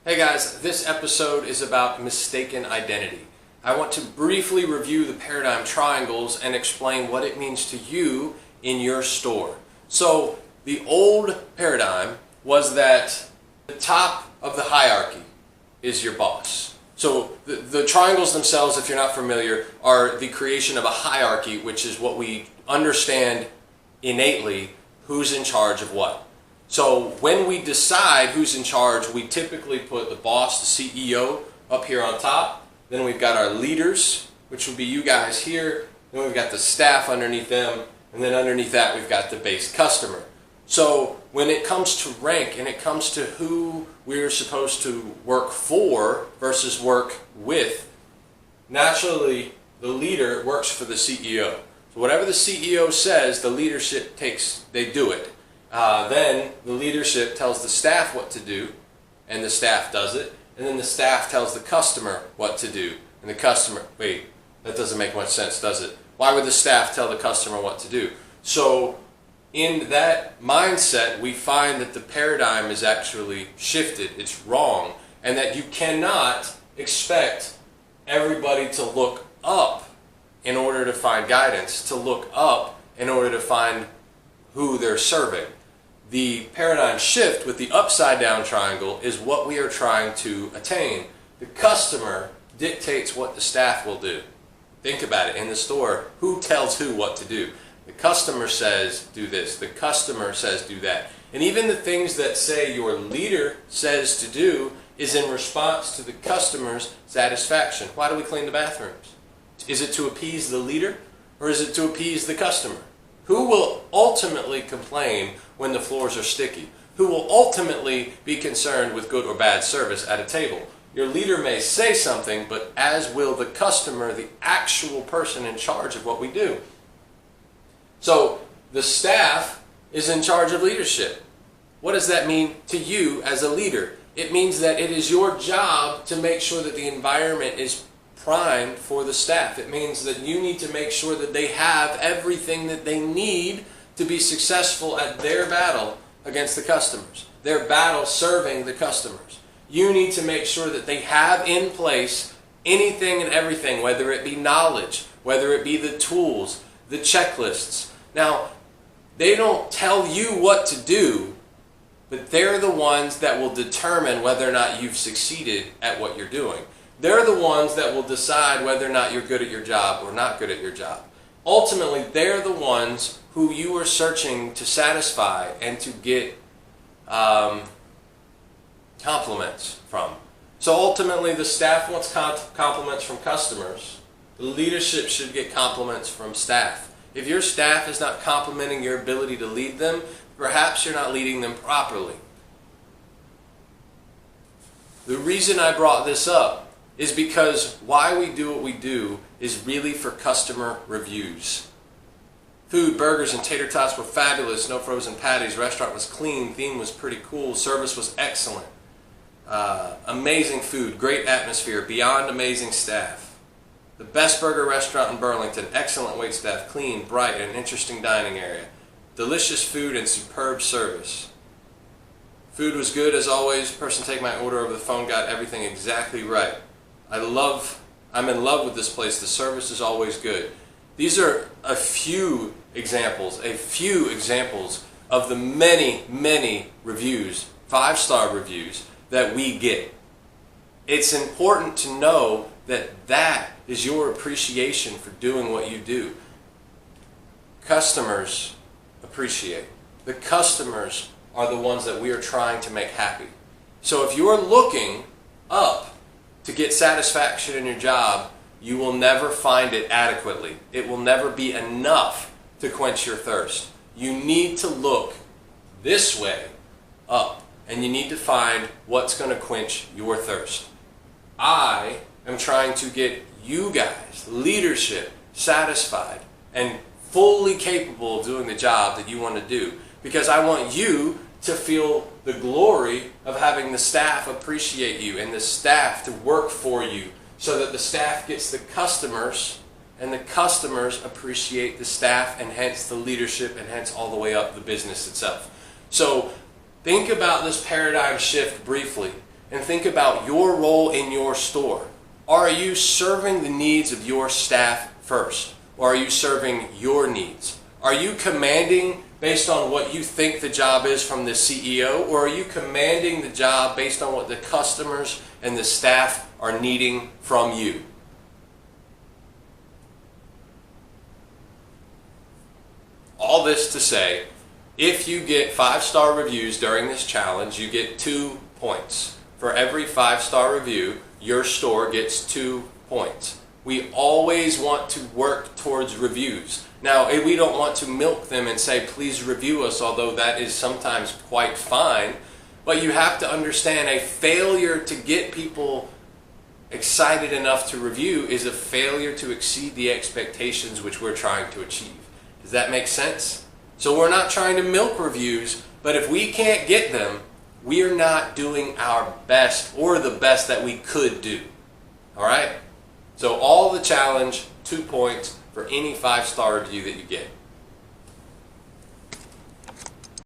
Hey guys, this episode is about mistaken identity. I want to briefly review the paradigm triangles and explain what it means to you in your store. So, the old paradigm was that the top of the hierarchy is your boss. So, the triangles themselves, if you're not familiar, are the creation of a hierarchy, which is what we understand innately who's in charge of what. So when we decide who's in charge, we typically put the boss, the CEO, up here on top. Then we've got our leaders, which would be you guys here. Then we've got the staff underneath them. And then underneath that, we've got the base customer. So when it comes to rank and it comes to who we're supposed to work for versus work with, naturally the leader works for the CEO. So whatever the CEO says, the leadership they do it. Then the leadership tells the staff what to do, and the staff does it. And then the staff tells the customer what to do, and the customer, wait, that doesn't make much sense, does it? Why would the staff tell the customer what to do? So in that mindset, we find that the paradigm is actually shifted. It's wrong, and that you cannot expect everybody to look up in order to find guidance, to look up in order to find who they're serving. The paradigm shift with the upside down triangle is what we are trying to attain. The customer dictates what the staff will do. Think about it in the store. Who tells who what to do? The customer says do this. The customer says do that. And even the things that say your leader says to do is in response to the customer's satisfaction. Why do we clean the bathrooms? Is it to appease the leader or is it to appease the customer? Who will ultimately complain when the floors are sticky? Who will ultimately be concerned with good or bad service at a table? Your leader may say something, but as will the customer, the actual person in charge of what we do. So the staff is in charge of leadership. What does that mean to you as a leader? It means that it is your job to make sure that the environment is primed for the staff. It means that you need to make sure that they have everything that they need to be successful at their battle against the customers, their battle serving the customers. You need to make sure that they have in place anything and everything, whether it be knowledge, whether it be the tools, the checklists. Now, they don't tell you what to do, but they're the ones that will determine whether or not you've succeeded at what you're doing. They're the ones that will decide whether or not you're good at your job or not good at your job. Ultimately, they're the ones who you are searching to satisfy and to get compliments from. So ultimately, the staff wants compliments from customers. The leadership should get compliments from staff. If your staff is not complimenting your ability to lead them, perhaps you're not leading them properly. The reason I brought this up is because why we do what we do is really for customer reviews. Food, burgers, and tater tots were fabulous. No frozen patties. Restaurant was clean. Theme was pretty cool. Service was excellent. Amazing food. Great atmosphere. Beyond amazing staff. The best burger restaurant in Burlington. Excellent wait staff. Clean, bright, and interesting dining area. Delicious food and superb service. Food was good as always. Person take my order over the phone got everything exactly right. I'm in love with this place. The service is always good. These are a few examples of the many, many reviews, 5-star reviews that we get. It's important to know that that is your appreciation for doing what you do. Customers appreciate. The customers are the ones that we are trying to make happy. So if you're looking up to get satisfaction in your job, you will never find it adequately. It will never be enough to quench your thirst. You need to look this way up, and you need to find what's going to quench your thirst. I am trying to get you guys, leadership, satisfied and fully capable of doing the job that you want to do, because I want you to feel the glory of having the staff appreciate you and the staff to work for you, so that the staff gets the customers and the customers appreciate the staff and hence the leadership and hence all the way up the business itself. So think about this paradigm shift briefly and think about your role in your store. Are you serving the needs of your staff first? Or are you serving your needs? Are you commanding based on what you think the job is from the CEO? Or are you commanding the job based on what the customers and the staff are needing from you? All this to say, if you get 5-star reviews during this challenge, you get 2 points. For every 5-star review, your store gets 2 points. We always want to work towards reviews. Now, we don't want to milk them and say, please review us, although that is sometimes quite fine. But you have to understand, a failure to get people excited enough to review is a failure to exceed the expectations which we're trying to achieve. Does that make sense? So we're not trying to milk reviews, but if we can't get them, we are not doing our best or the best that we could do. All right? So all the challenge, 2 points for any 5-star review that you get.